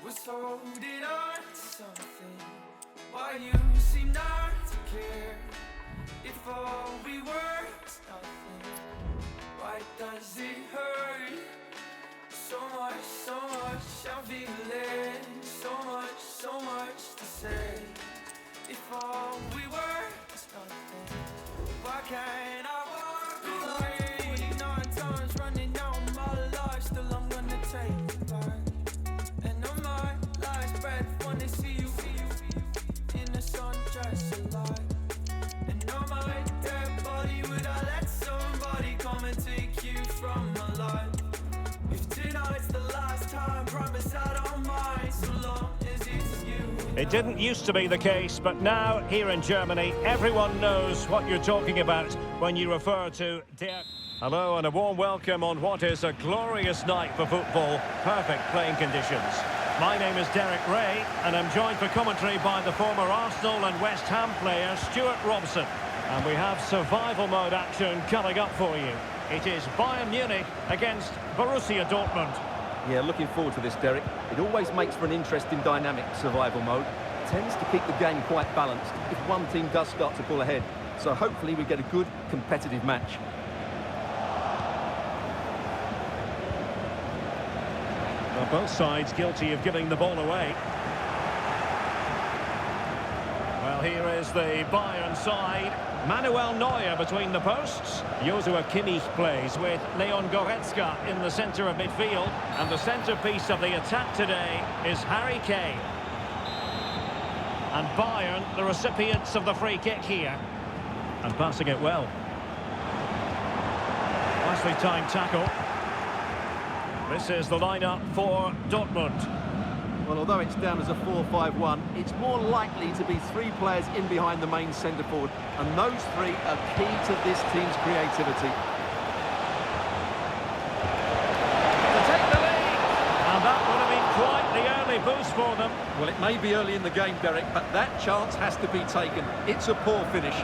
was holding on to something, why you seem not to care. If all we were is nothing, why does it hurt? So much I'm feeling, so much to say. If all we were is nothing, why can't I walk away? 49 times running out of my life, still I'm gonna take it back. And on my last breath, wanna see you in the sundress alive. And on my dead body, would I let somebody come and take you from my life? If tonight's the last time, promise I don't mind, so long as it's you. It didn't used to be the case, but now, here in Germany, everyone knows what you're talking about when you refer to Der... Hello and a warm welcome on what is a glorious night for football. Perfect playing conditions. My name is Derek Ray, and I'm joined for commentary by the former Arsenal and West Ham player, Stuart Robson. And we have survival mode action coming up for you. It is Bayern Munich against Borussia Dortmund. Yeah, looking forward to this, Derek. It always makes for an interesting dynamic, survival mode. It tends to keep the game quite balanced if one team does start to pull ahead. So hopefully we get a good, competitive match. Well, both sides guilty of giving the ball away. Well, here is the Bayern side. Manuel Neuer between the posts. Joshua Kimmich plays with Leon Goretzka in the centre of midfield. And the centrepiece of the attack today is Harry Kane. And Bayern, the recipients of the free kick here. And passing it well. Nicely timed tackle. This is the lineup for Dortmund. Well, although it's down as a 4-5-1, it's more likely to be three players in behind the main centre-forward, and those three are key to this team's creativity. To take the lead! And that would have been quite the early boost for them. Well, it may be early in the game, Derek, but that chance has to be taken. It's a poor finish.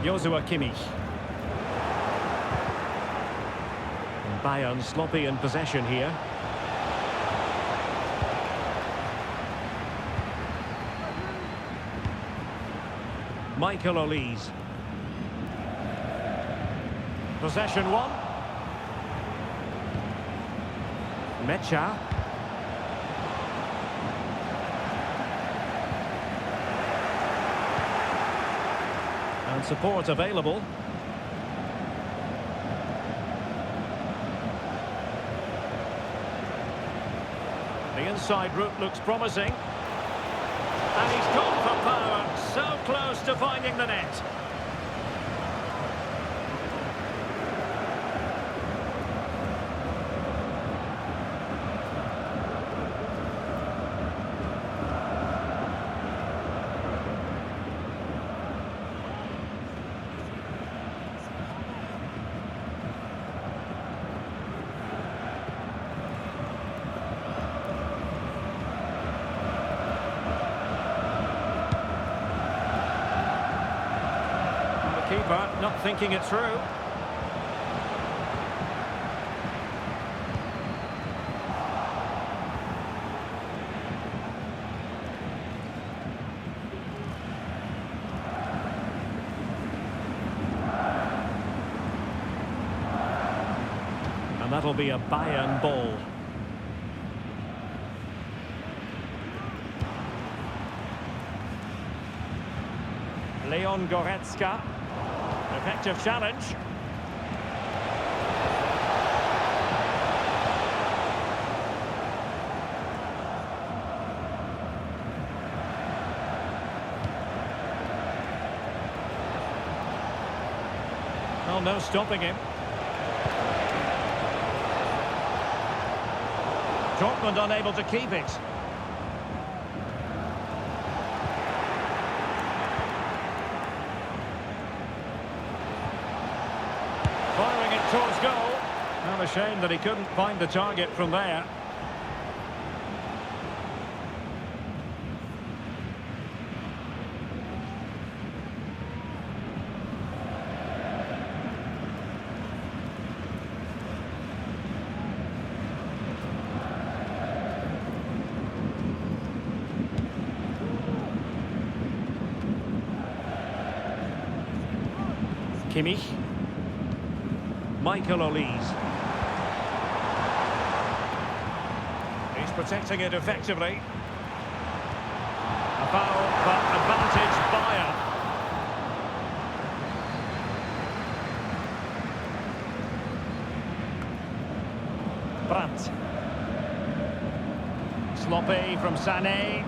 Joshua Kimmich. And Bayern sloppy in possession here. Michael Olise. Possession one. Mecha. And support available. The inside route looks promising. And he's gone for power. So close to finding the net. Keeper not thinking it through. And that'll be a Bayern ball. Leon Goretzka. Effective challenge. Oh, no stopping him. Dortmund unable to keep it. Firing it towards goal. Well, a shame that he couldn't find the target from there. Kimmich. Michael Olise. He's protecting it effectively. A foul for advantage Bayern. Brandt. Sloppy from Sané.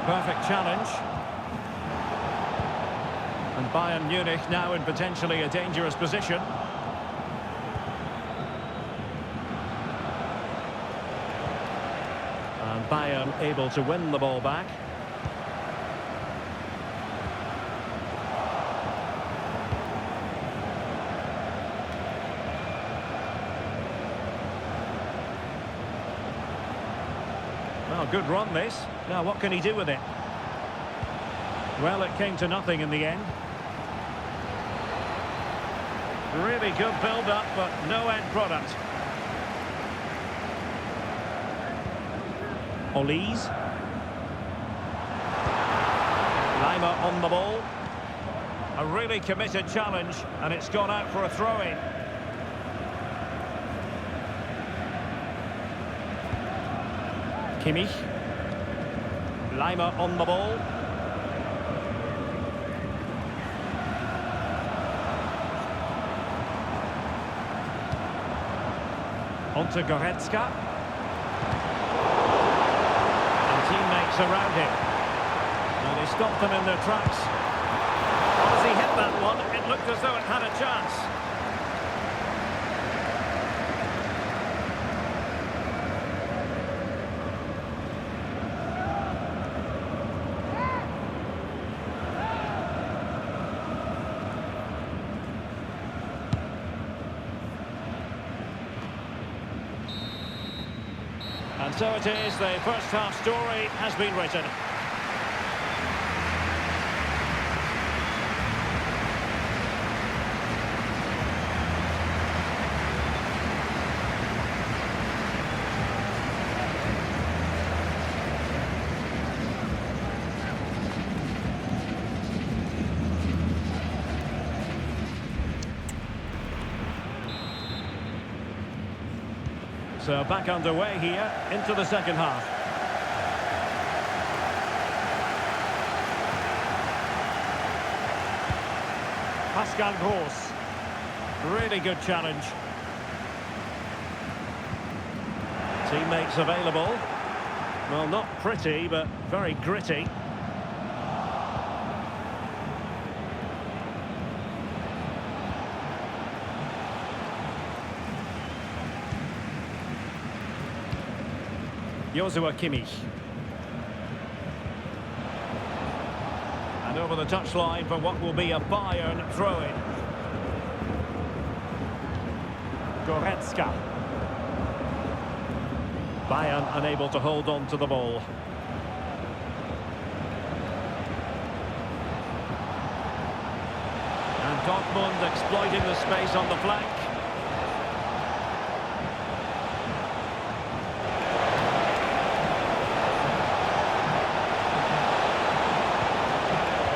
Perfect challenge. And Bayern Munich now in potentially a dangerous position. And Bayern able to win the ball back. Well, good run this. Now what can he do with it? Well, it came to nothing in the end. Really good build-up, but no end product. Olise. Lima on the ball. A really committed challenge, and it's gone out for a throw-in. Kimmich. Lima on the ball. On to Goretzka. And teammates around him. And he stopped them in their tracks. As he hit that one, it looked as though it had a chance. And so it is, the first half story has been written. So back underway here into the second half. Pascal Gross. Really good challenge. Teammates available. Well, not pretty, but very gritty. Joshua Kimmich. And over the touchline for what will be a Bayern throw-in. Goretzka. Bayern unable to hold on to the ball. And Dortmund exploiting the space on the flank.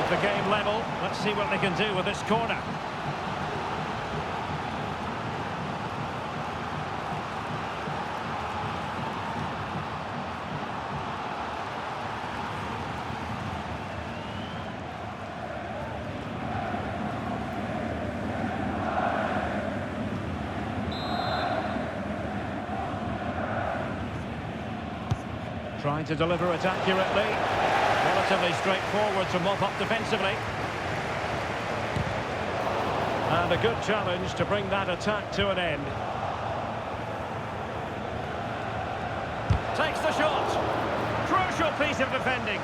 The game level. Let's see what they can do with this corner. Trying to deliver it accurately. Relatively straightforward to mop up defensively. And a good challenge to bring that attack to an end. Takes the shot. Crucial piece of defending.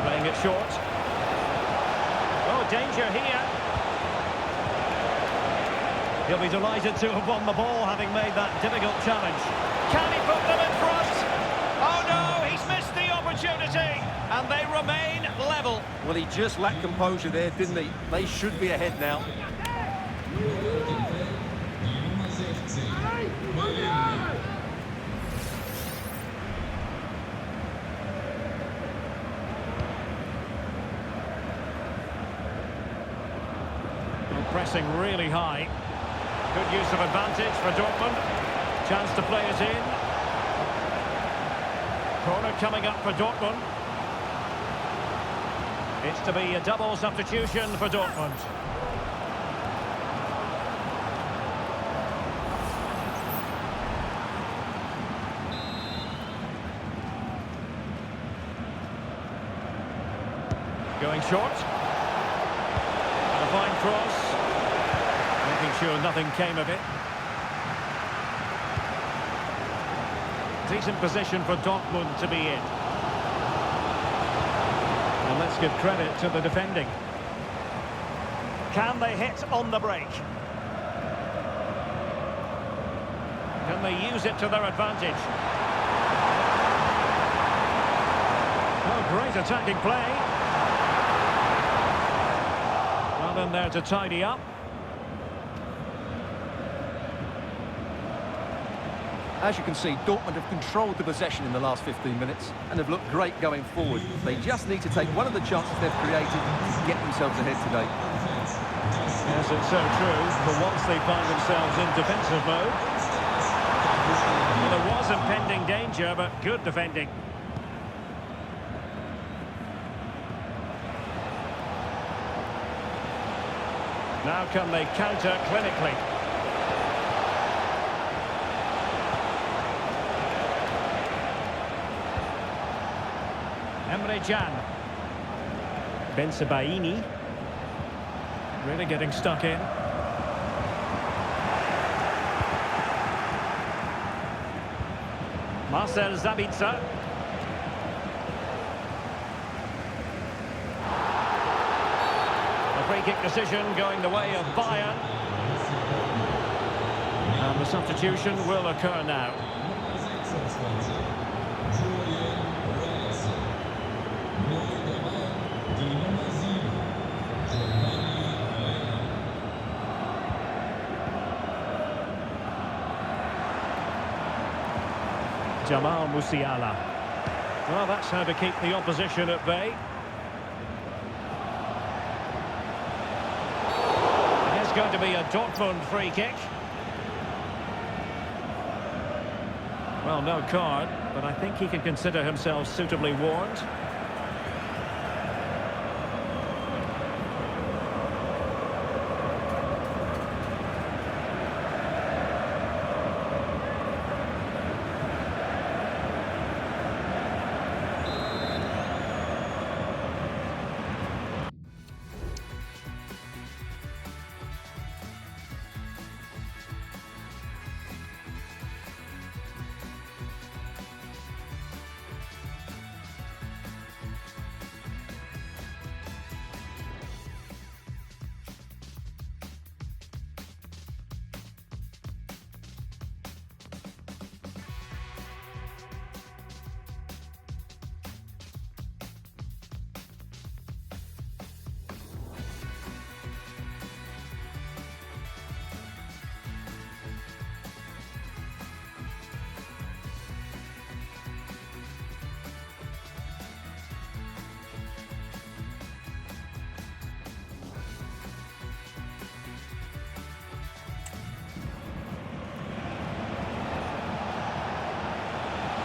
Playing it short. Oh, danger here. He'll be delighted to have won the ball, having made that difficult challenge. Can he put them in front? Oh no, he's missed the opportunity, and they remain level. Well, he just lacked composure there, didn't he? They should be ahead now. Pressing really high. Good use of advantage for Dortmund. Chance to play it in. Corner coming up for Dortmund. It's to be a double substitution for Dortmund. Going short. And a fine cross. Making sure nothing came of it. Decent position for Dortmund to be in. And let's give credit to the defending. Can they hit on the break? Can they use it to their advantage? Oh, great attacking play. Well in there to tidy up. As you can see, Dortmund have controlled the possession in the last 15 minutes and have looked great going forward. They just need to take one of the chances they've created to get themselves ahead today. Yes, it's so true. For once they find themselves in defensive mode. Well, there was impending danger, but good defending. Now can they counter clinically? Emre Can. Bensebaini. Really getting stuck in. Marcel Sabitzer. A free kick decision going the way of Bayern. And the substitution will occur now. Jamal Musiala. Well, that's how to keep the opposition at bay. It's going to be a Dortmund free kick. Well, no card, but I think he can consider himself suitably warned.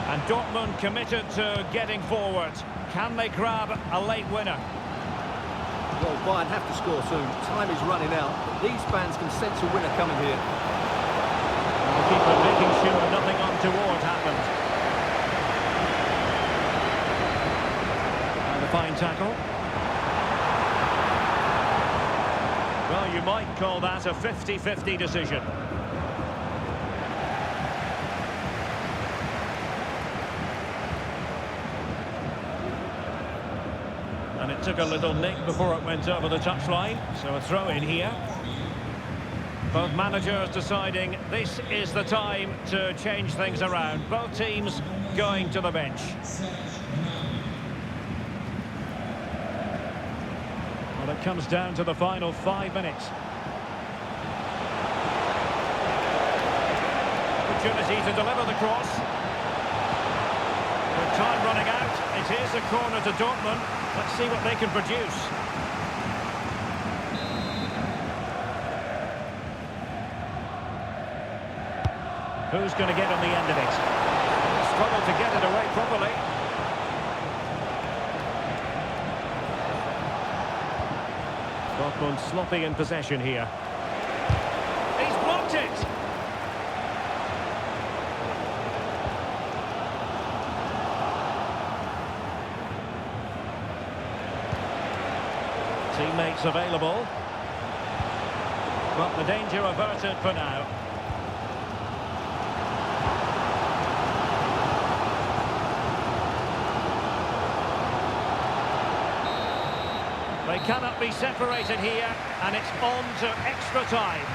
And Dortmund committed to getting forward. Can they grab a late winner? Well, Bayern have to score soon. Time is running out, but these fans can sense a winner coming here. The keeper making sure nothing untoward happened. And a fine tackle. Well, you might call that a 50-50 decision. And it took a little nick before it went over the touchline, so a throw in here. Both managers deciding this is the time to change things around. Both teams going to the bench. Well, it comes down to the final 5 minutes. Opportunity to deliver the cross. With time running out, it is a corner to Dortmund. Let's see what they can produce. Who's going to get on the end of it? Struggled to get it away properly. Dortmund sloppy in possession here. He's blocked it! Teammates available. But the danger averted for now. They cannot be separated here, and it's on to extra time.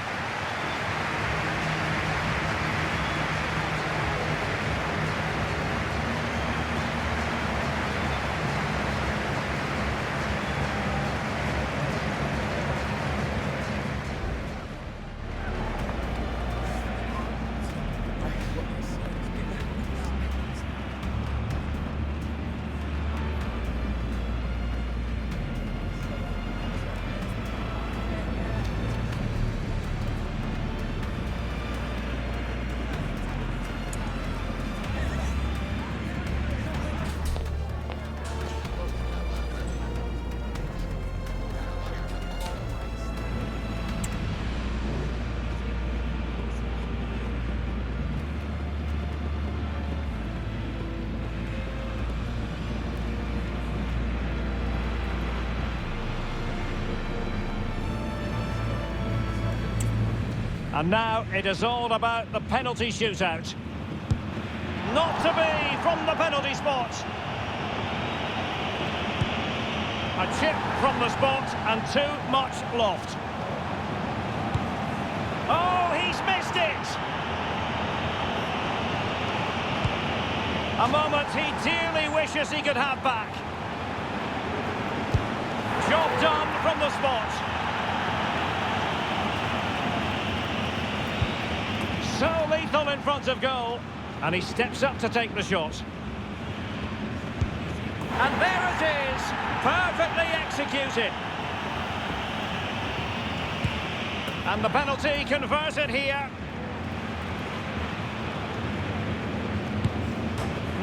And now it is all about the penalty shootout. Not to be from the penalty spot. A chip from the spot and too much loft. Oh, he's missed it! A moment he dearly wishes he could have back. Job done from the spot. So lethal in front of goal, and he steps up to take the shot. And there it is, perfectly executed. And the penalty converted here.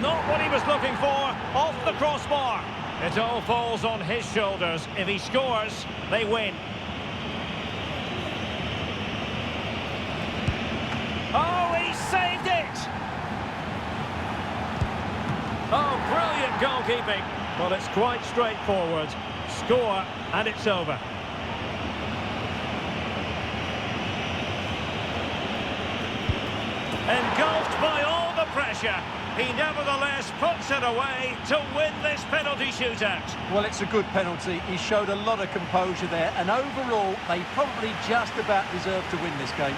Not what he was looking for, off the crossbar. It all falls on his shoulders. If he scores, they win. Oh, he saved it! Oh, brilliant goalkeeping. Well, it's quite straightforward. Score, and it's over. Engulfed by all the pressure, he nevertheless puts it away to win this penalty shootout. Well, it's a good penalty. He showed a lot of composure there, and overall, they probably just about deserve to win this game.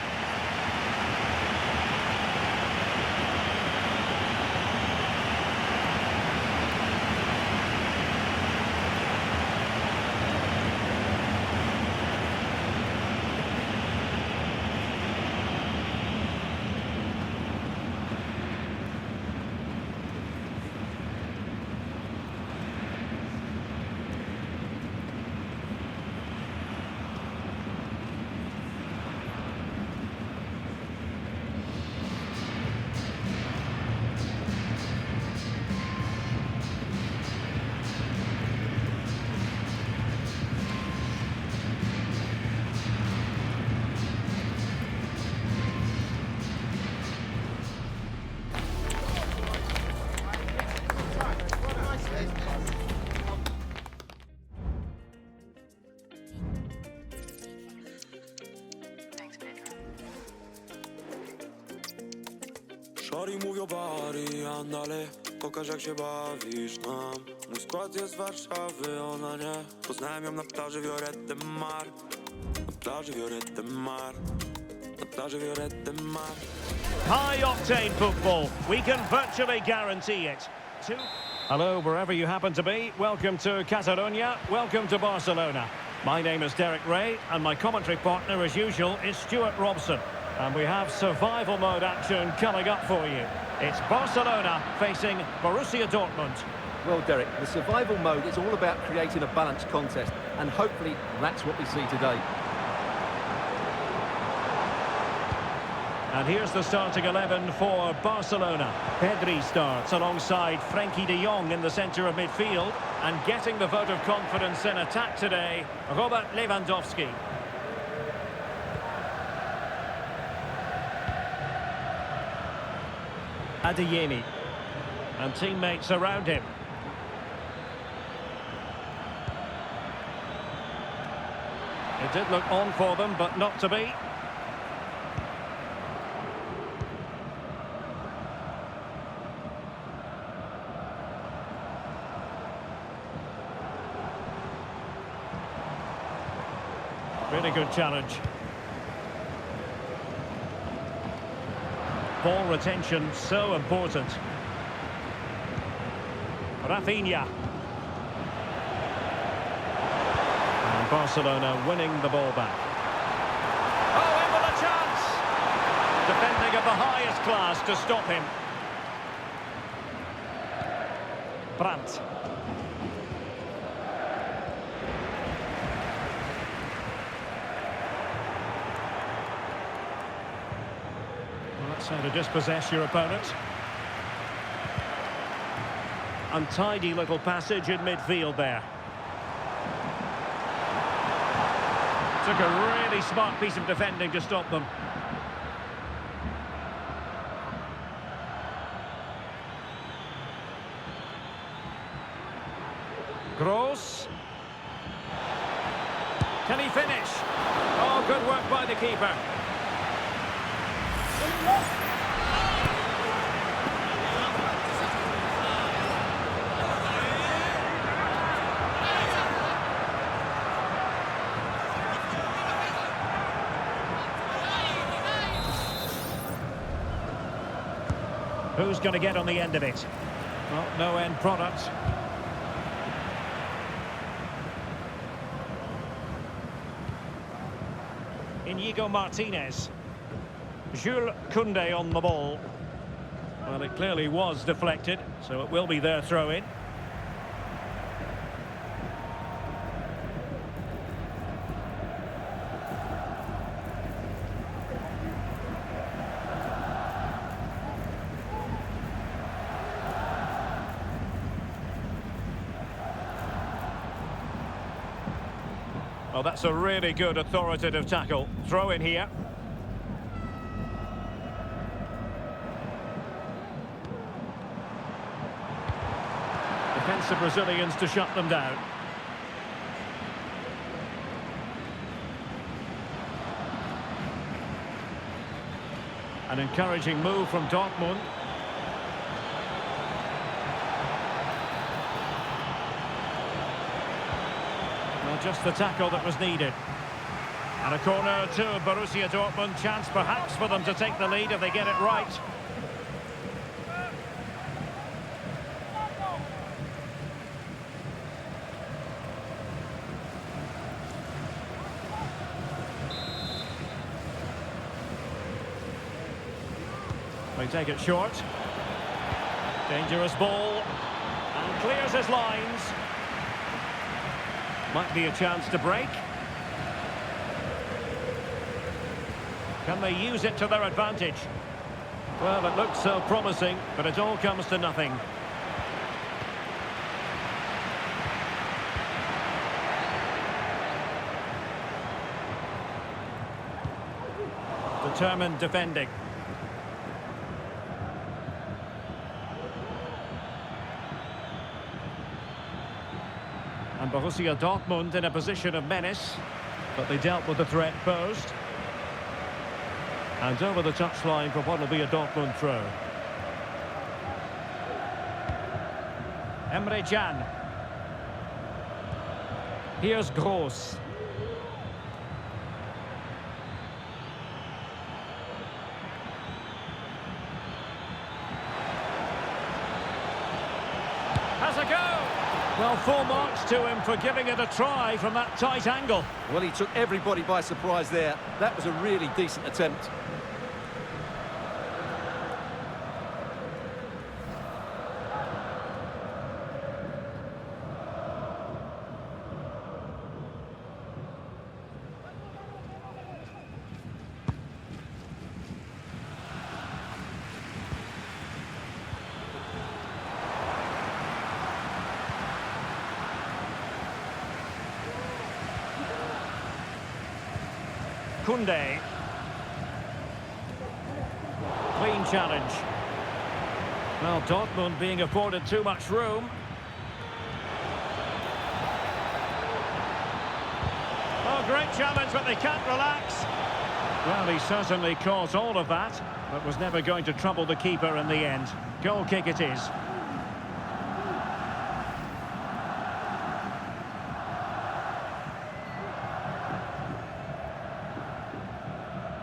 Shorty, move your body, andale. Pokaż jak się bawisz nam. Mój skład jest z Warszawy, ona nie. Poznałem ją na plaży Violette Mar. Na plaży Violette Mar. Na plaży Violette Mar. High octane football. We can virtually guarantee it. Hello, wherever you happen to be. Welcome to Catalonia. Welcome to Barcelona. My name is Derek Ray, and my commentary partner, as usual, is Stuart Robson. And we have survival mode action coming up for you. It's Barcelona facing Borussia Dortmund. Well, Derek, the survival mode is all about creating a balanced contest, and hopefully that's what we see today. And here's the starting 11 for Barcelona. Pedri starts alongside Frenkie de Jong in the centre of midfield. And getting the vote of confidence in attack today, Robert Lewandowski. Adeyemi. And teammates around him. It did look on for them, but not to be. Really good challenge. Ball retention, so important. Rafinha. And Barcelona winning the ball back. Oh, in with a chance! Defending of the highest class to stop him. Brandt. That's how to dispossess your opponent. Untidy little passage in midfield there. Took a really smart piece of defending to stop them. Gross. Can he finish? Oh, good work by the keeper. Who's going to get on the end of it? Well, no end product. Inigo Martinez. Jules Koundé on the ball. Well, it clearly was deflected, so it will be their throw-in. Well, that's a really good authoritative tackle. Throw in here. Defensive Brazilians to shut them down. An encouraging move from Dortmund. Just the tackle that was needed. And a corner to Borussia Dortmund. Chance perhaps for them to take the lead if they get it right. They take it short. Dangerous ball. And clears his lines. Might be a chance to break. Can they use it to their advantage? Well, it looks so promising, but it all comes to nothing. Determined defending. And Borussia Dortmund in a position of menace, but they dealt with the threat posed. And over the touchline for what will be a Dortmund throw. Emre Can. Here's Gross. Has a go! Well, full marks to him for giving it a try from that tight angle. Well, he took everybody by surprise there. That was a really decent attempt. Koundé. Clean challenge. Well, Dortmund being afforded too much room. Oh, great challenge, but they can't relax. Well, he certainly caused all of that, but was never going to trouble the keeper in the end. Goal kick it is.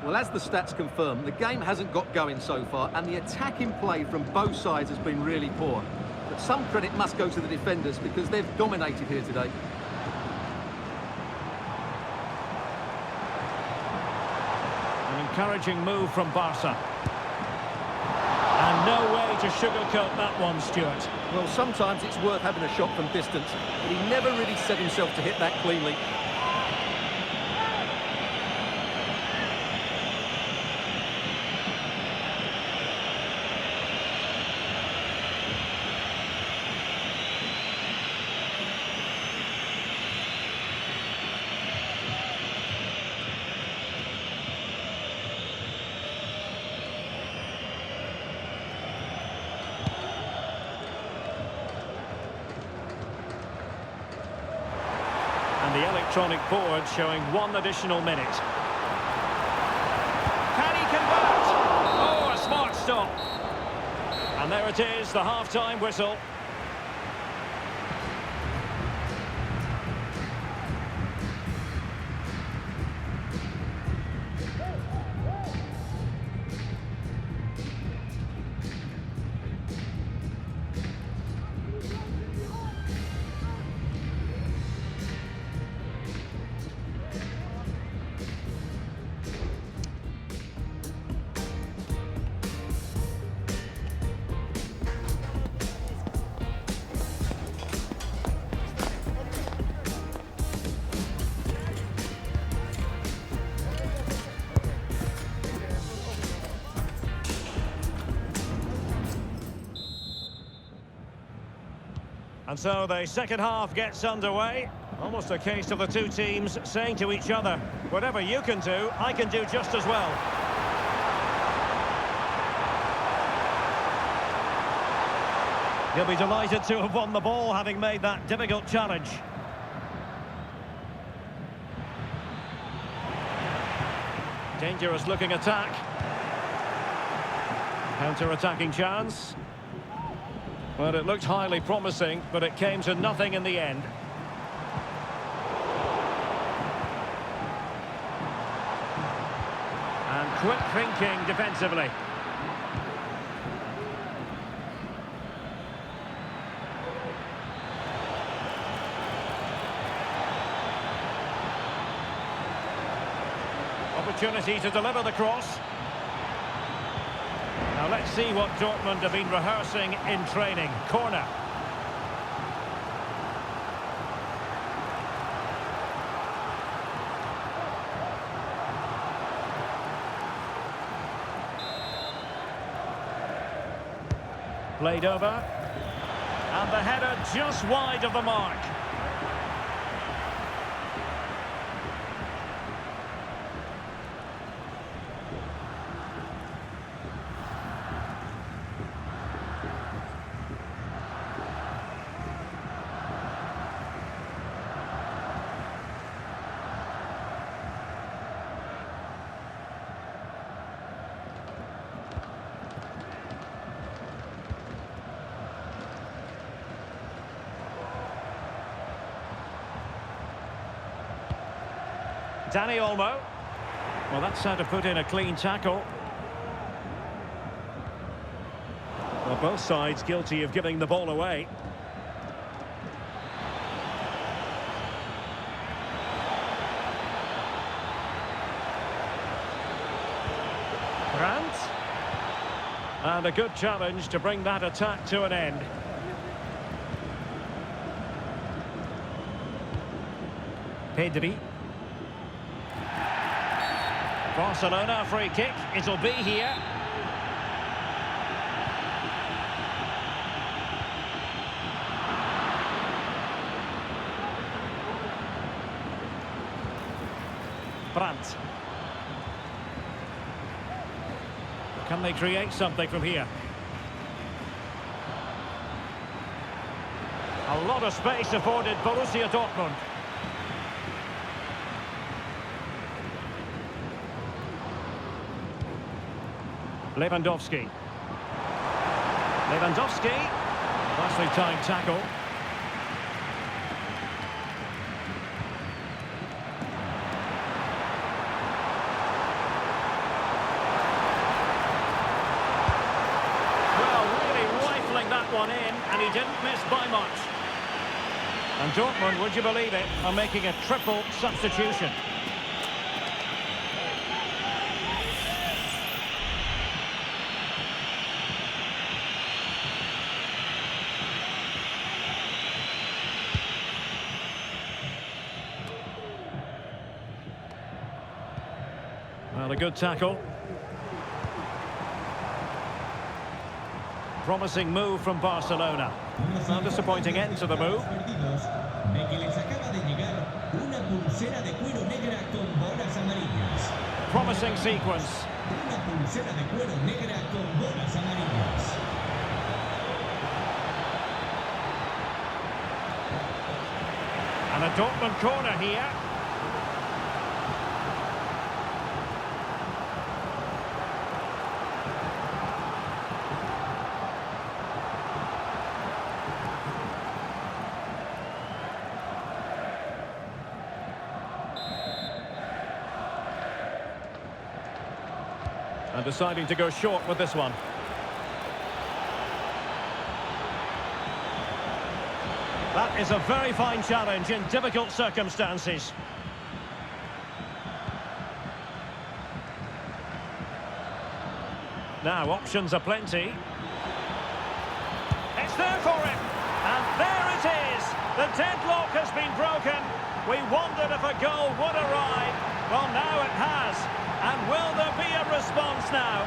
Well, as the stats confirm, the game hasn't got going so far, and the attacking play from both sides has been really poor. But some credit must go to the defenders because they've dominated here today. An encouraging move from Barca. And no way to sugarcoat that one, Stuart. Well, sometimes it's worth having a shot from distance, but he never really set himself to hit that cleanly. And the electronic board showing 1 additional minute. Can he convert? Oh, a smart stop. And there it is, the half-time whistle. And so the second half gets underway. Almost a case of the two teams saying to each other, whatever you can do, I can do just as well. He'll be delighted to have won the ball, having made that difficult challenge. Dangerous looking attack. Counter-attacking chance. Well, it looked highly promising, but it came to nothing in the end. And quick thinking defensively. Opportunity to deliver the cross. Now let's see what Dortmund have been rehearsing in training. Corner. Played over. And the header just wide of the mark. Danny Olmo. Well, that's how to put in a clean tackle. Well, both sides guilty of giving the ball away. Grant. And a good challenge to bring that attack to an end. Pedri. Barcelona free kick. It'll be here. Brandt. Can they create something from here? A lot of space afforded Borussia Dortmund. Lewandowski. Nicely timed tackle. Well, really rifling that one in, and he didn't miss by much. And Dortmund, would you believe it, are making a triple substitution. Well, a good tackle. Promising move from Barcelona. Well, disappointing end to the move. Promising sequence. And a Dortmund corner here. And deciding to go short with this one. That is a very fine challenge in difficult circumstances. Now, options are plenty. It's there for him. And there it is. The deadlock has been broken. We wondered if a goal would arrive. Well, now it has. And will there be a response now?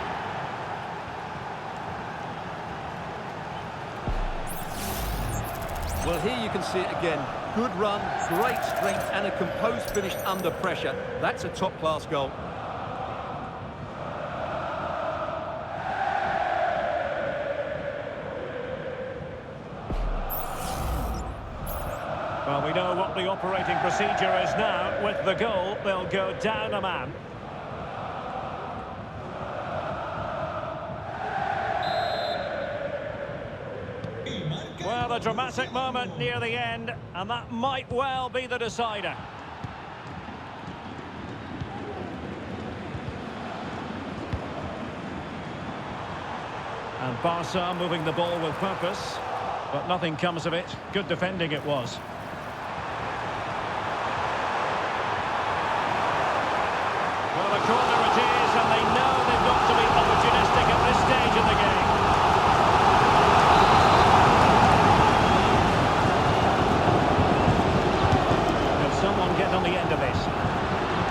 Well, here you can see it again. Good run, great strength, and a composed finish under pressure. That's a top-class goal. Well, we know what the operating procedure is now. With the goal, they'll go down a man. Well, a dramatic moment near the end, and that might well be the decider. And Barca moving the ball with purpose, but nothing comes of it. Good defending it was. Well, a corner it is, and they know they've got to be opportunistic at this stage in the game. Can someone get on the end of this?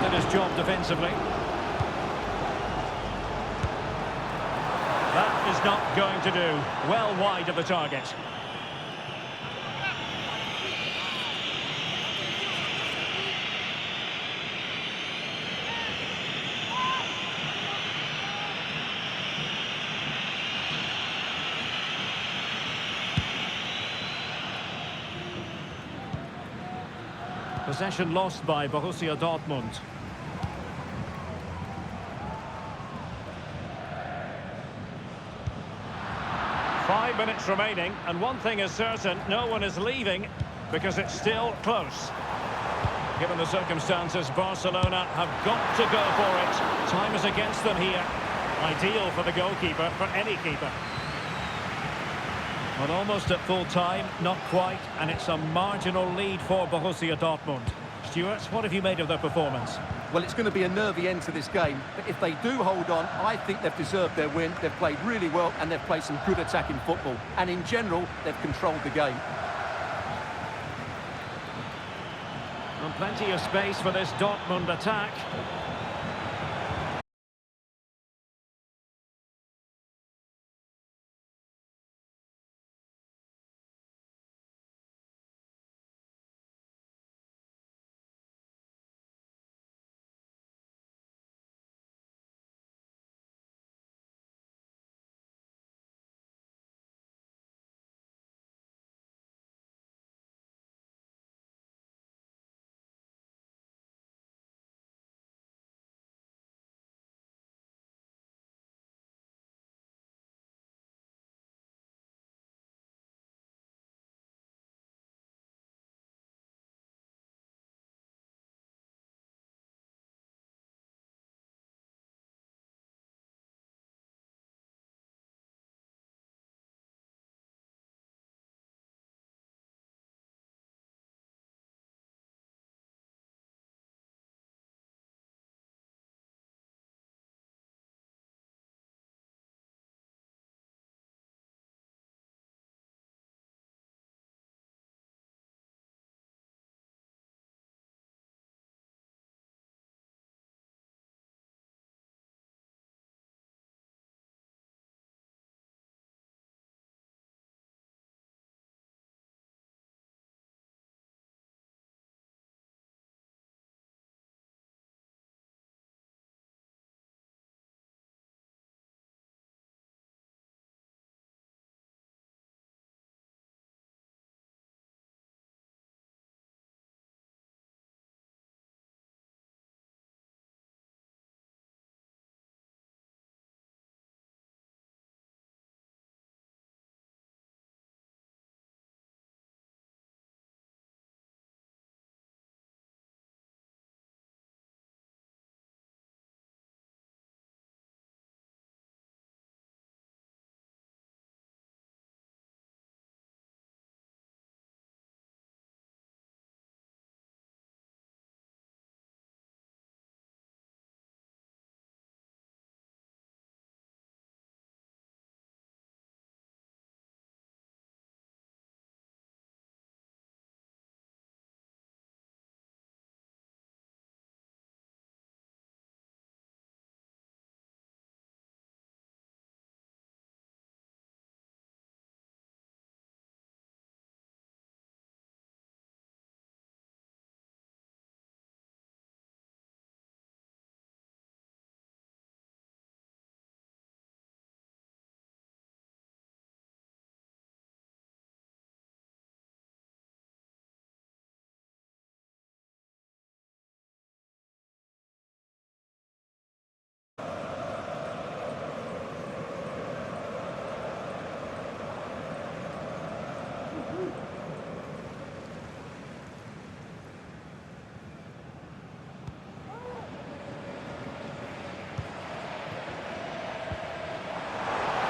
Did his job defensively. That is not going to do. Well wide of the target. Possession lost by Borussia Dortmund. Five minutes remaining, and one thing is certain, no one is leaving because it's still close. Given the circumstances, Barcelona have got to go for it. Time is against them here. Ideal for the goalkeeper, for any keeper. Well, almost at full time, not quite, and it's a marginal lead for Borussia Dortmund. Stuart, what have you made of their performance? Well, it's going to be a nervy end to this game, but if they do hold on, I think they've deserved their win. They've played really well, and they've played some good attacking football. And in general, they've controlled the game. And plenty of space for this Dortmund attack.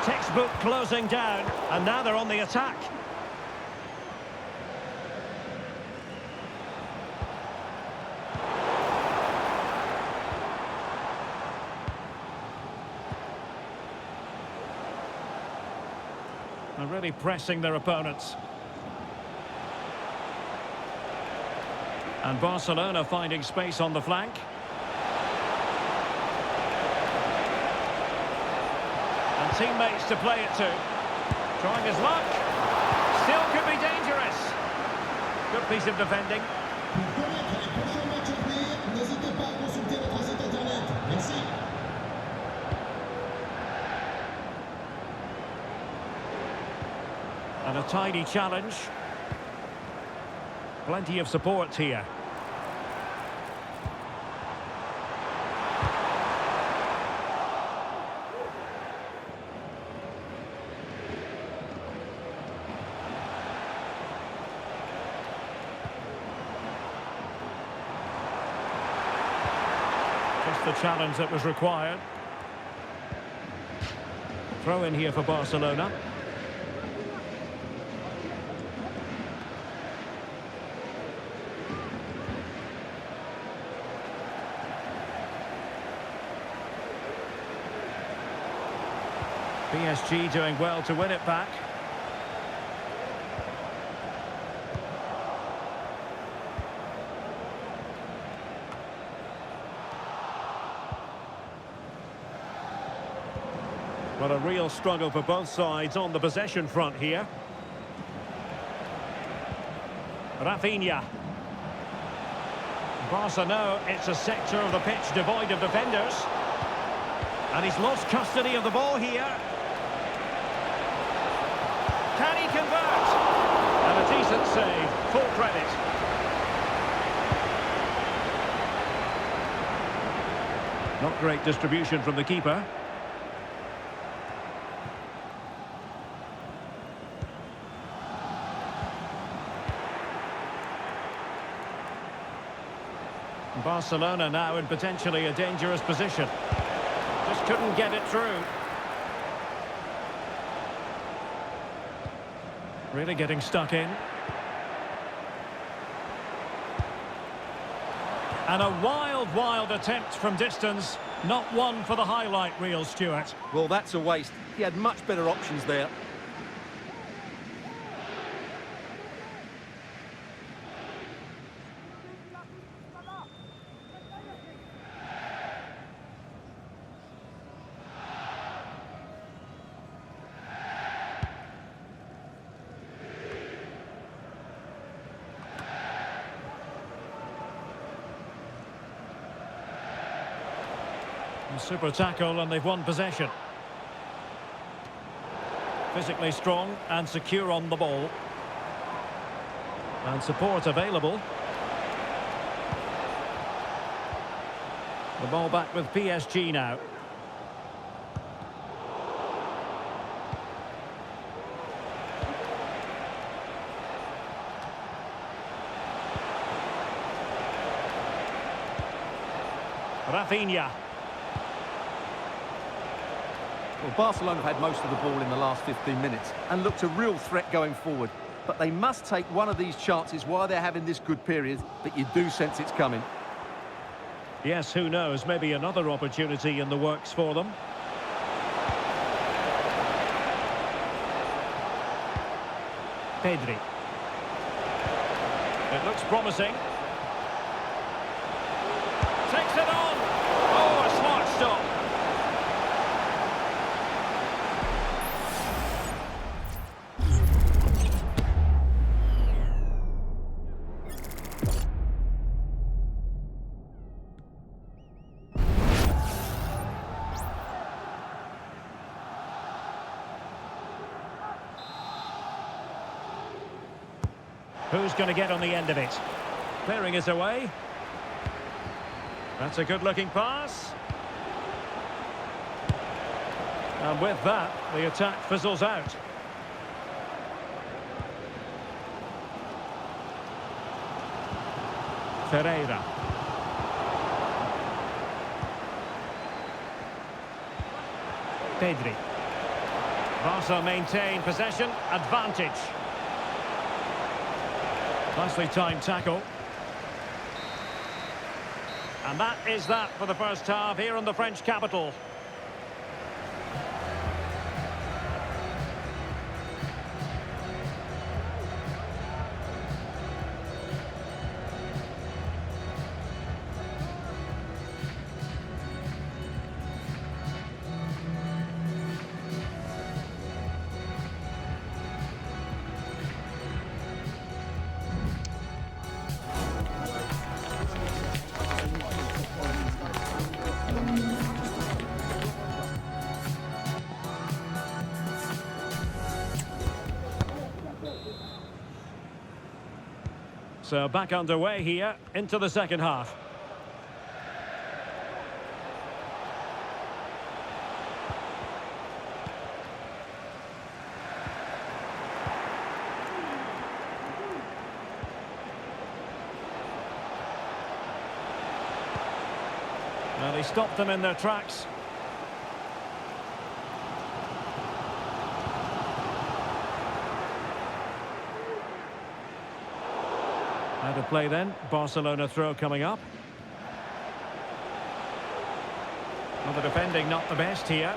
Textbook closing down, and now they're on the attack. They're really pressing their opponents. And Barcelona finding space on the flank. And teammates to play it to. Trying his luck. Still could be dangerous. Good piece of defending. And a tidy challenge. Plenty of support here. Just the challenge that was required. Throw in here for Barcelona. PSG doing well to win it back. Well, a real struggle for both sides on the possession front here. Rafinha. Barca know it's a sector of the pitch devoid of defenders. And he's lost custody of the ball here. Can he convert? And a decent save, full credit. Not great distribution from the keeper. Barcelona now in potentially a dangerous position. Just couldn't get it through. Really getting stuck in. And a wild attempt from distance. Not one for the highlight reel, Stuart. Well, that's a waste. He had much better options there. Super tackle, and they've won possession. Physically strong and secure on the ball. And support available. The ball back with PSG now. Rafinha. Well, Barcelona have had most of the ball in the last 15 minutes and looked a real threat going forward. But they must take one of these chances while they're having this good period, but you do sense it's coming. Yes, who knows, maybe another opportunity in the works for them. Pedri. It looks promising. Takes it on! Oh, a smart stop. Who's going to get on the end of it? Clearing is away. That's a good-looking pass. And with that, the attack fizzles out. Ferreira. Pedri. Barca maintain possession, advantage. Nicely timed tackle. And that is that for the first half here in the French capital. So back underway here into the second half. Well, he stopped them in their tracks. How to play then? Barcelona throw coming up. Well, the defending not the best here.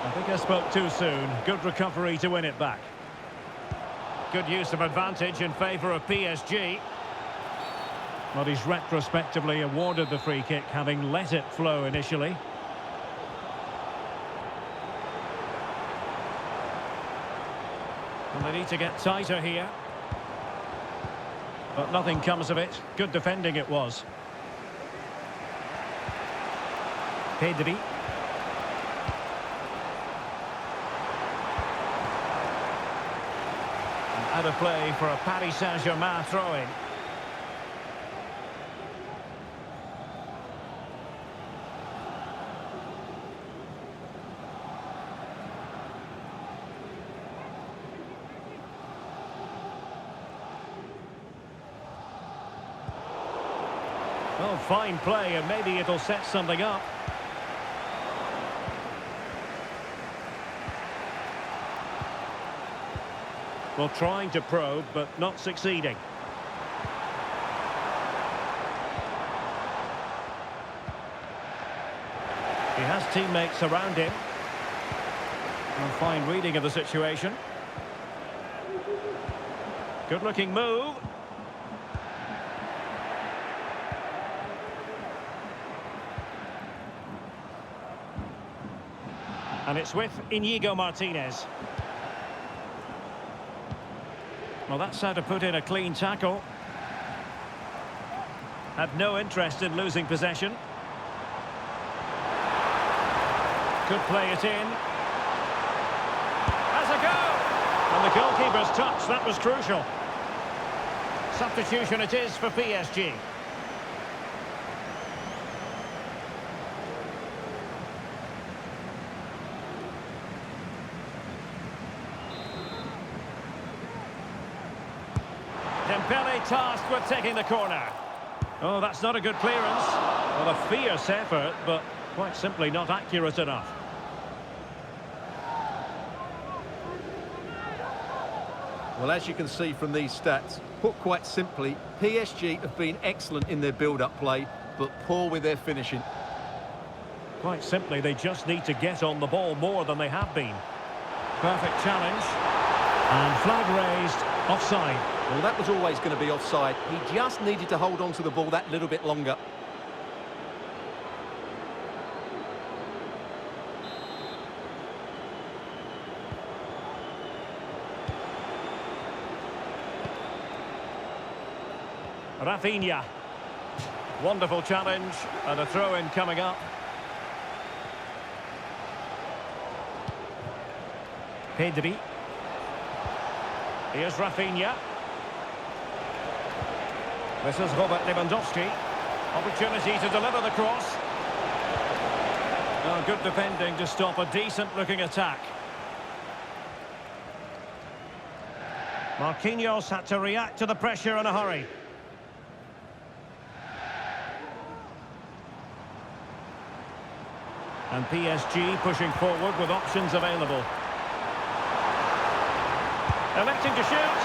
I think I spoke too soon. Good recovery to win it back. Good use of advantage in favour of PSG. Well, he's retrospectively awarded the free kick, having let it flow initially. And they need to get tighter here. But nothing comes of it. Good defending it was. Pedri. And out of play for a Paris Saint-Germain throw-in. Well, fine play, and maybe it'll set something up. Well, trying to probe, but not succeeding. He has teammates around him. A fine reading of the situation. Good-looking move. And it's with Inigo Martinez. Well, that's how to put in a clean tackle. Had no interest in losing possession. Could play it in. Has a go! And the goalkeeper's touch, that was crucial. Substitution it is for PSG. Dembele tasked with taking the corner. Oh, that's not a good clearance. Well, a fierce effort, but quite simply not accurate enough. Well, as you can see from these stats, put quite simply, PSG have been excellent in their build-up play, but poor with their finishing. Quite simply, they just need to get on the ball more than they have been. Perfect challenge. And flag raised, offside. Well, that was always going to be offside. He just needed to hold on to the ball that little bit longer. Rafinha. Wonderful challenge, and a throw-in coming up. Pedri. Here's Rafinha. This is Robert Lewandowski. Opportunity to deliver the cross. Oh, good defending to stop a decent-looking attack. Marquinhos had to react to the pressure in a hurry. And PSG pushing forward with options available. Electing to shoot.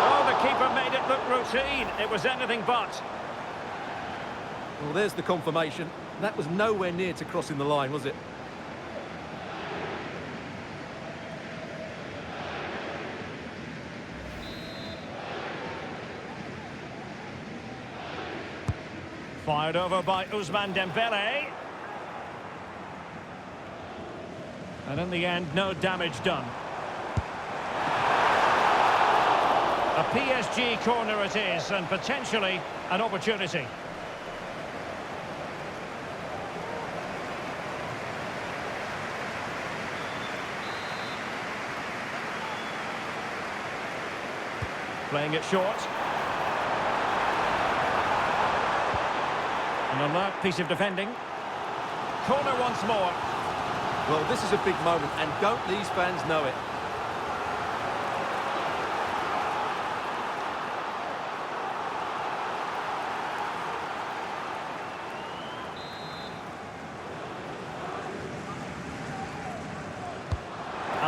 Oh, the keeper made it look routine. It was anything but. Well, there's the confirmation. That was nowhere near to crossing the line, was it? Fired over by Ousmane Dembele. And in the end, no damage done. A PSG corner it is, and potentially an opportunity. Playing it short. An alert piece of defending. Corner once more. Well, this is a big moment, and don't these fans know it?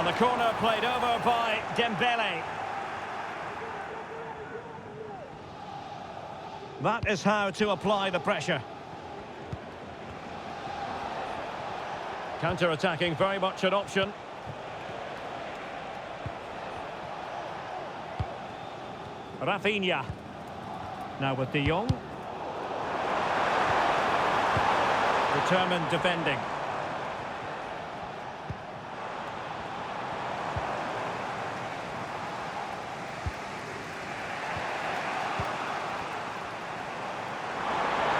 And the corner played over by Dembele. That is how to apply the pressure. Counter-attacking, very much an option. Rafinha. Now with De Jong. Determined defending.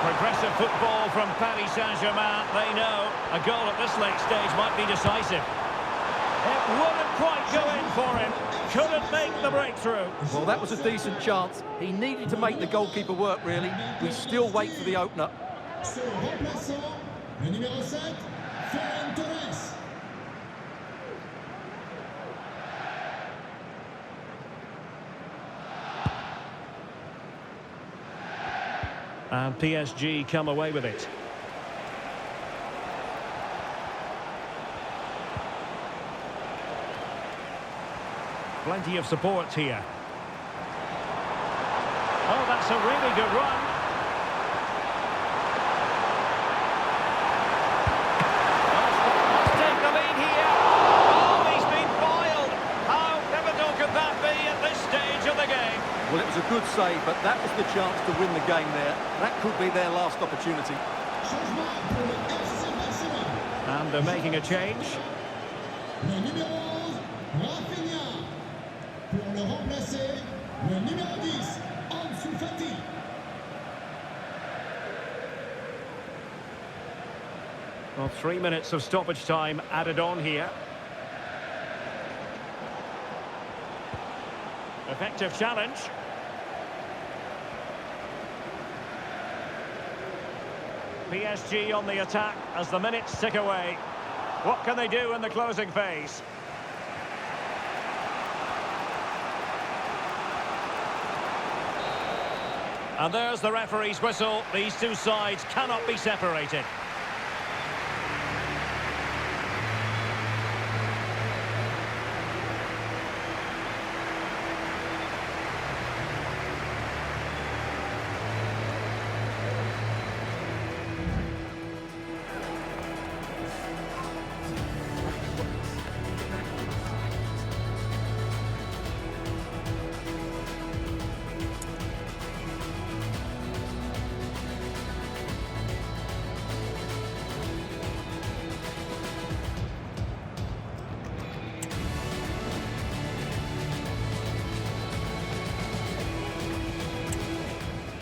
Progressive football from Paris Saint-Germain. They know a goal at this late stage might be decisive. It wouldn't quite go in for him. Couldn't make the breakthrough. Well, that was a decent chance. He needed to make the goalkeeper work, really. We still wait for the opener. Le numéro 7, Ferran Torres. And PSG come away with it. Plenty of support here. Oh, that's a really good run. Let's take the lead here. Oh, he's been foiled. How pivotal could that be at this stage of the game? Well, it was a good save, but that was the chance to win the game there. That could be their last opportunity. Changement pour le FC Barcelone. And they're making a change. Le numéro 11, Rafinha. Pour le remplacer, le numéro 10, Ansu Fati. Well, 3 minutes of stoppage time added on here. Effective challenge. PSG on the attack as the minutes tick away. What can they do in the closing phase? And there's the referee's whistle. These two sides cannot be separated.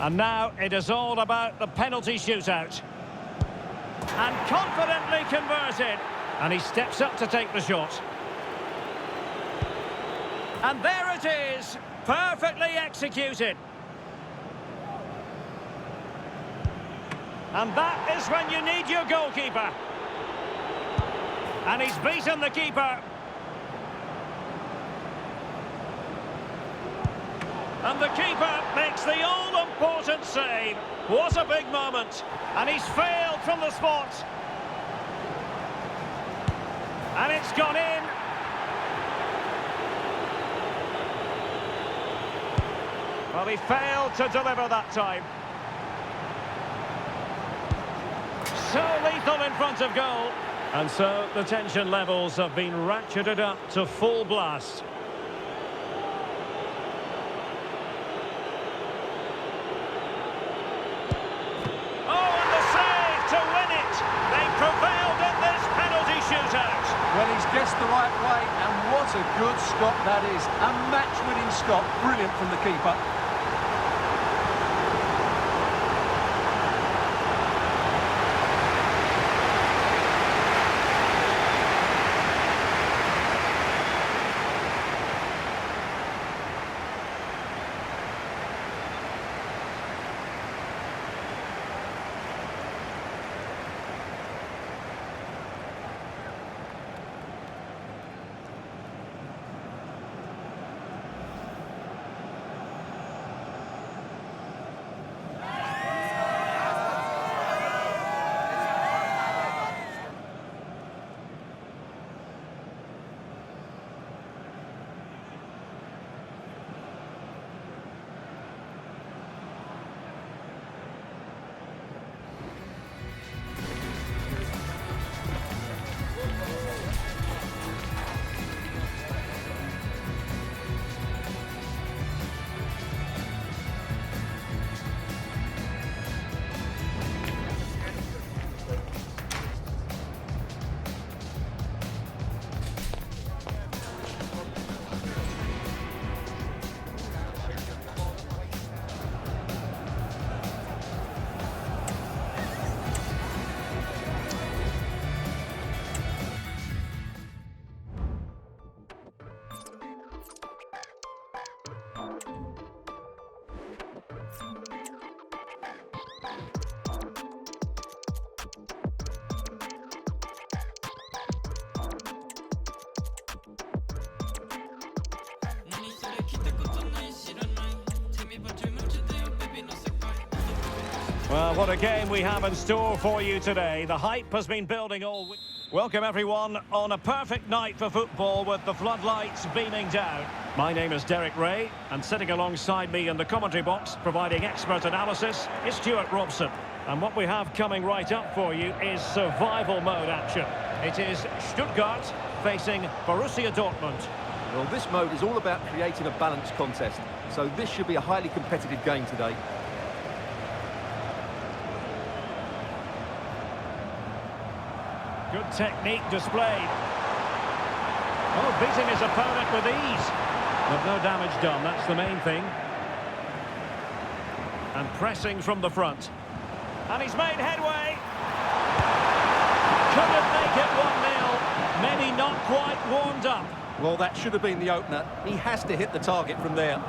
And now it is all about the penalty shootout. And confidently converted. And he steps up to take the shot. And there it is. Perfectly executed. And that is when you need your goalkeeper. And he's beaten the keeper. And the keeper makes the all-important save. What a big moment. And he's failed from the spot. And it's gone in. Well, he failed to deliver that time. So lethal in front of goal. And so the tension levels have been ratcheted up to full blast. Well, he's guessed the right way, and what a good stop that is. A match-winning stop, brilliant from the keeper. Well, what a game we have in store for you today. The hype has been building all week. Welcome everyone on a perfect night for football with the floodlights beaming down. My name is Derek Ray, and sitting alongside me in the commentary box, providing expert analysis, is Stuart Robson. And what we have coming right up for you is survival mode action. It is Stuttgart facing Borussia Dortmund. Well, this mode is all about creating a balanced contest, so this should be a highly competitive game today. Good technique displayed. Oh, beating his opponent with ease. But no damage done, that's the main thing. And pressing from the front. And he's made headway. Couldn't make it 1-0. Many not quite warmed up. Well, that should have been the opener. He has to hit the target from there.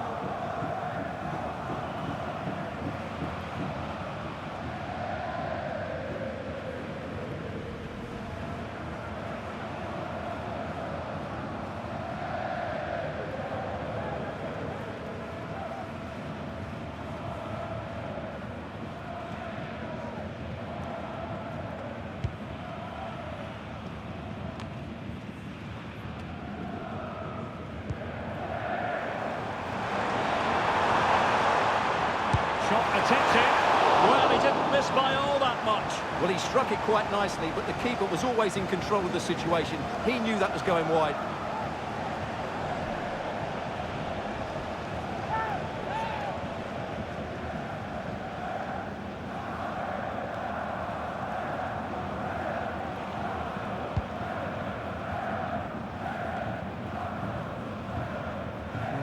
Attempted. Well, he didn't miss by all that much. Well, he struck it quite nicely, but the keeper was always in control of the situation. He knew that was going wide.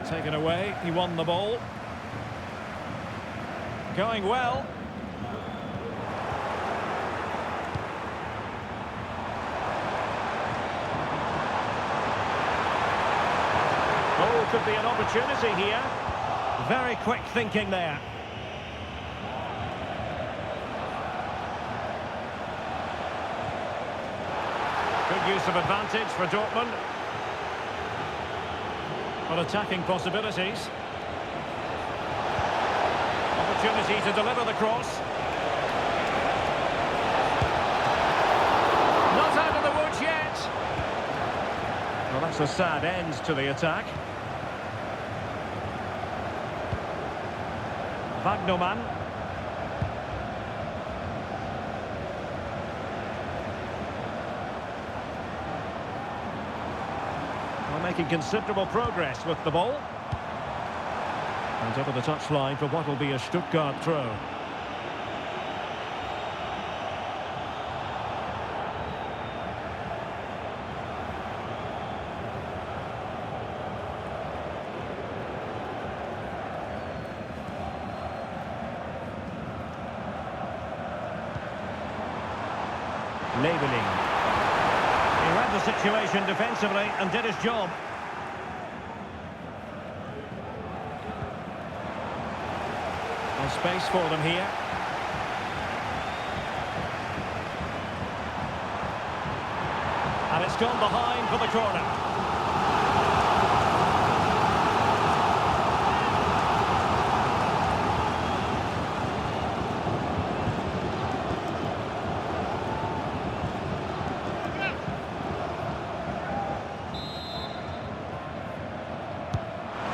Taken away, he won the ball. Going well. Oh, could be an opportunity here. Very quick thinking there. Good use of advantage for Dortmund. Well, attacking possibilities. Opportunity to deliver the cross. Not out of the woods yet. Well, that's a sad end to the attack. Wagnerman. Well, making considerable progress with the ball. And over the touchline for what will be a Stuttgart throw. Labeling. He read the situation defensively and did his job. Space for them here. And it's gone behind for the corner.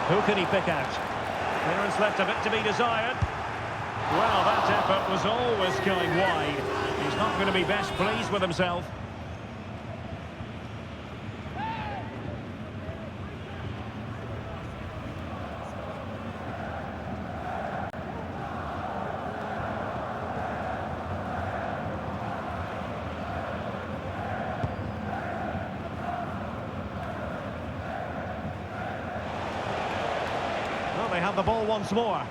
Who can he pick out? Clearance left a bit to be desired. Well, that effort was always going wide. He's not going to be best pleased with himself. Well, they have the ball once more.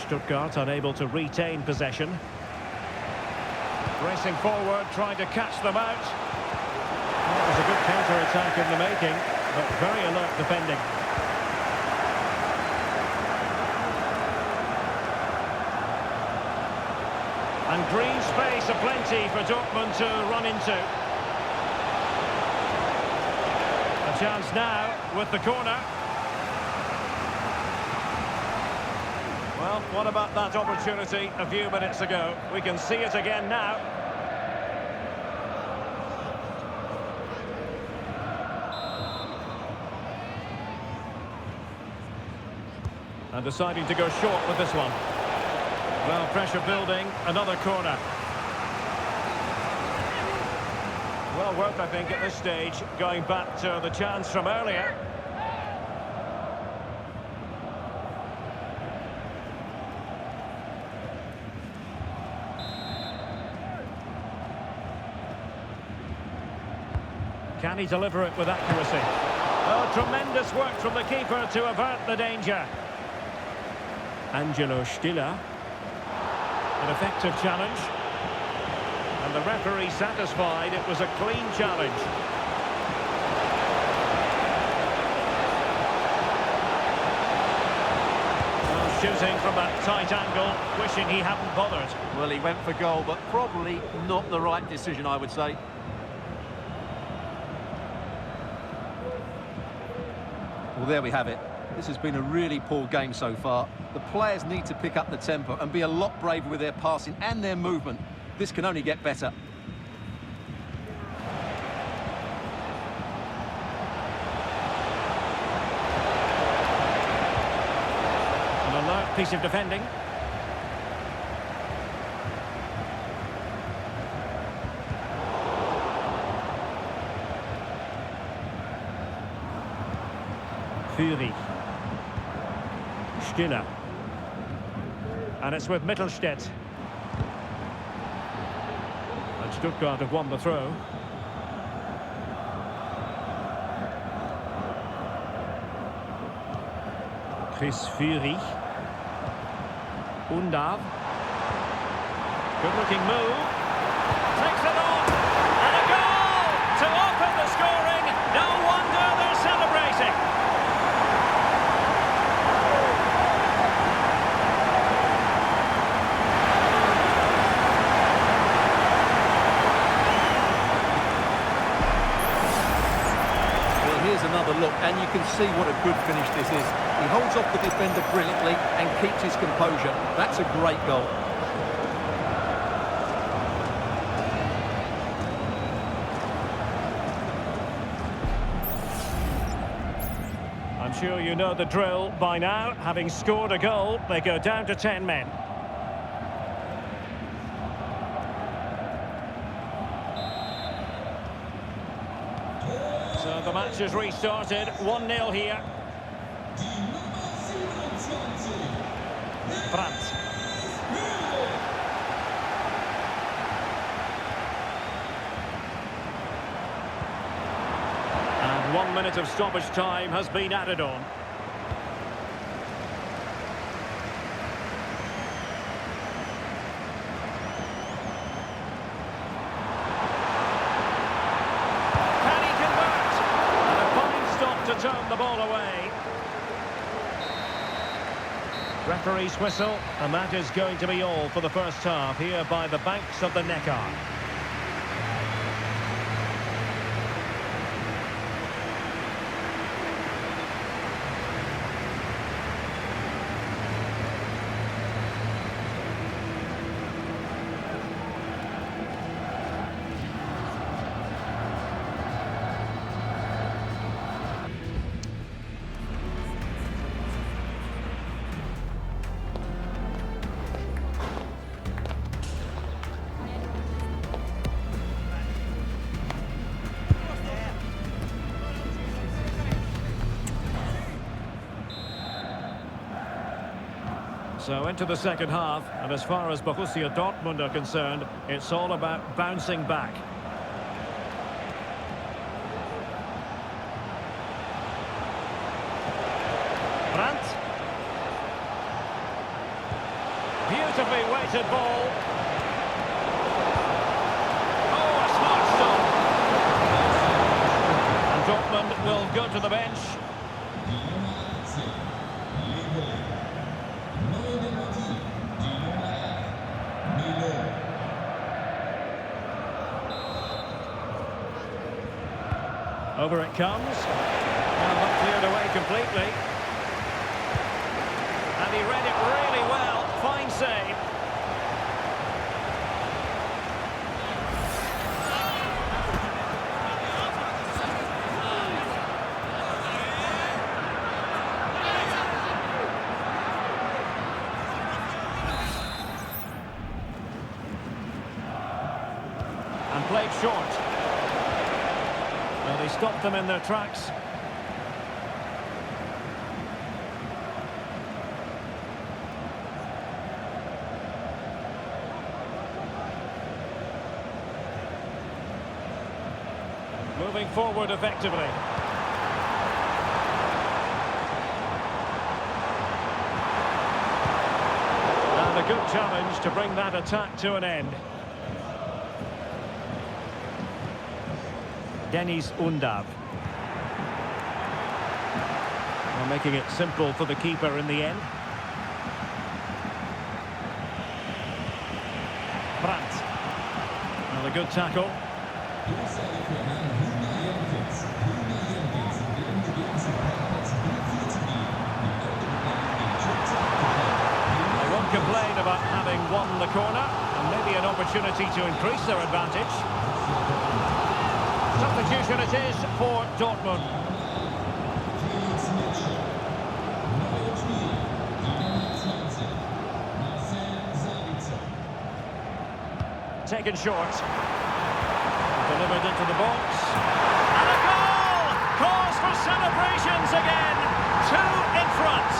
Stuttgart unable to retain possession. Racing forward, trying to catch them out. That was a good counter-attack in the making, but very alert defending. And green space aplenty for Dortmund to run into. A chance now with the corner. Well, what about that opportunity a few minutes ago? We can see it again now. And deciding to go short with this one. Well, pressure building, another corner. Well worth, I think, at this stage, going back to the chance from earlier. Can he deliver it with accuracy? Oh, tremendous work from the keeper to avert the danger. Angelo Stiller. An effective challenge. And the referee satisfied it was a clean challenge. Well, shooting from that tight angle, wishing he hadn't bothered. Well, he went for goal, but probably not the right decision, I would say. Well, there we have it. This has been a really poor game so far. The players need to pick up the tempo and be a lot braver with their passing and their movement. This can only get better. An alert piece of defending. Fury. Stiller. And it's with Mittelstädt. And Stuttgart have won the throw. Chris Fury. Undav. Good looking move. Takes it on. And a goal to open the scoring. No wonder they're celebrating. Here's another look, and you can see what a good finish this is. He holds off the defender brilliantly and keeps his composure. That's a great goal. I'm sure you know the drill by now. Having scored a goal, they go down to 10 men. So the match has restarted, 1-0 here. Brandt. And 1 minute of stoppage time has been added on. Turn the ball away. Referee's whistle, and that is going to be all for the first half here by the banks of the Neckar. So into the second half, and as far as Borussia Dortmund are concerned, it's all about bouncing back. Brandt. Beautifully weighted ball. Oh, a smart stop. And Dortmund will go to the bench. Over it comes. Well, not cleared away completely. And he read it really well. Fine save. And played short. Well, they stopped them in their tracks. Moving forward effectively. And a good challenge to bring that attack to an end. Dennis Undav. Well, making it simple for the keeper in the end. Brandt. Well, a good tackle. They won't complain about having won the corner, and maybe an opportunity to increase their advantage. Substitution it is for Dortmund. Taken short. Delivered into the box. And a goal! Cause for celebrations again. 2 in front.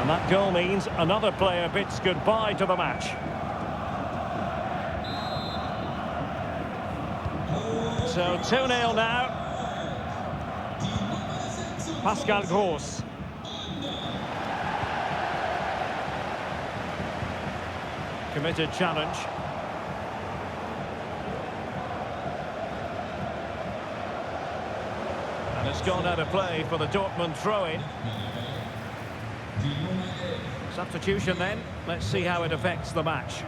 That goal means another player bids goodbye to the match. So 2-0 now. Pascal Gross. Committed challenge. And it's gone out of play for the Dortmund throw-in. Substitution then. Let's see how it affects the match.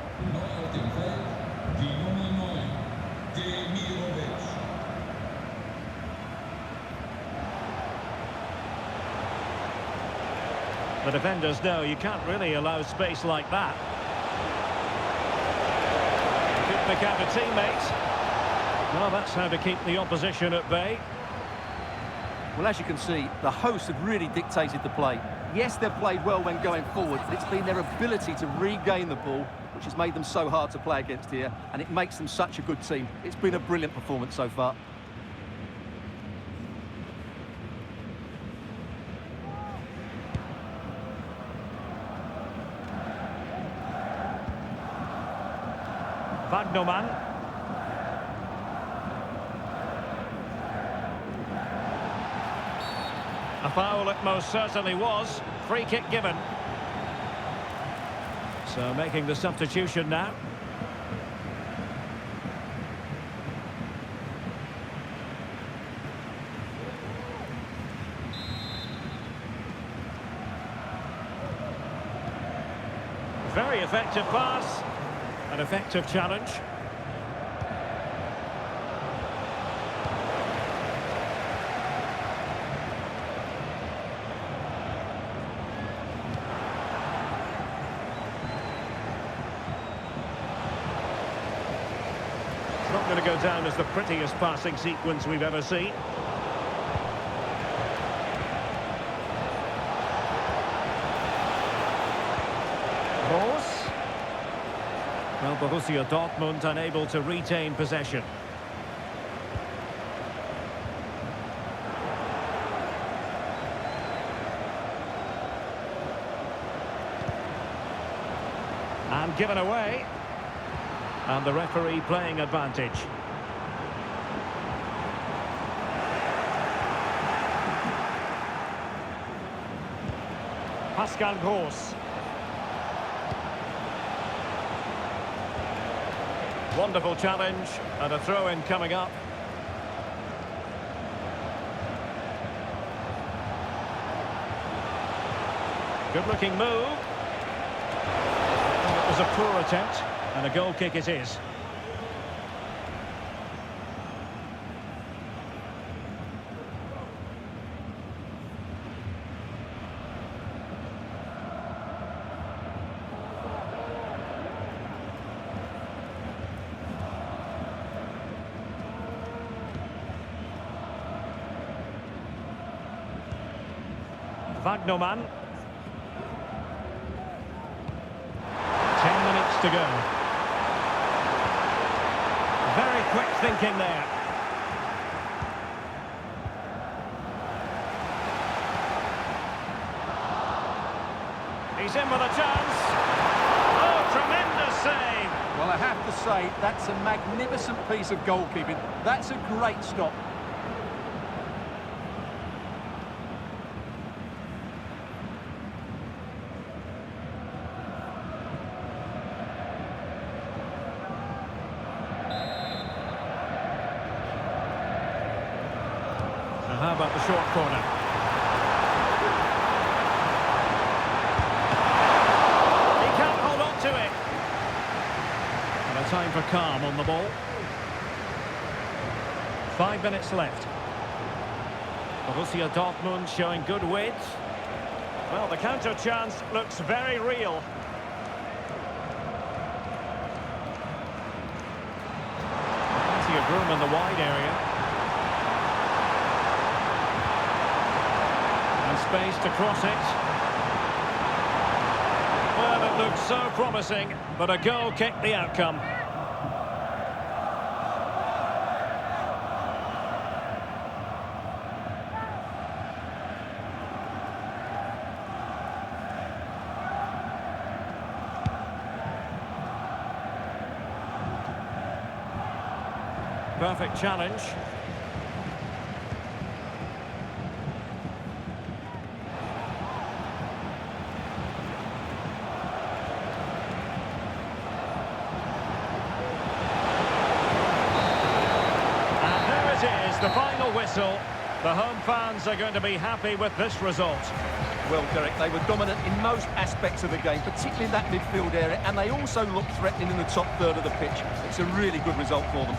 The defenders know you can't really allow space like that. Could pick out a teammate. Well, that's how to keep the opposition at bay. Well, as you can see, the hosts have really dictated the play. Yes, they've played well when going forward, but it's been their ability to regain the ball which has made them so hard to play against here, and it makes them such a good team. It's been a brilliant performance so far. Wagnerman. A foul it most certainly was. Free kick given. So making the substitution now. Very effective pass. An effective challenge. Not going to go down as the prettiest passing sequence we've ever seen. Gross. Well, Borussia Dortmund unable to retain possession. And given away. And the referee playing advantage. Pascal Gross. Wonderful challenge, and a throw-in coming up. Good-looking move. And it was a poor attempt, and a goal kick it is. Wagnerman. 10 minutes to go. Very quick thinking there. He's in with a chance. Oh, tremendous save. Well, I have to say, that's a magnificent piece of goalkeeping. That's a great stop. How about the short corner? He can't hold on to it. And a time for calm on the ball. 5 minutes left. Borussia Dortmund showing good width. Well, the counter chance looks very real. Plenty of room in the wide area. Space to cross it. Well, it looked so promising, but a goal kicked the outcome. Perfect challenge. The final whistle. The home fans are going to be happy with this result. Well, Derek, they were dominant in most aspects of the game, particularly in that midfield area, and they also looked threatening in the top third of the pitch. It's a really good result for them.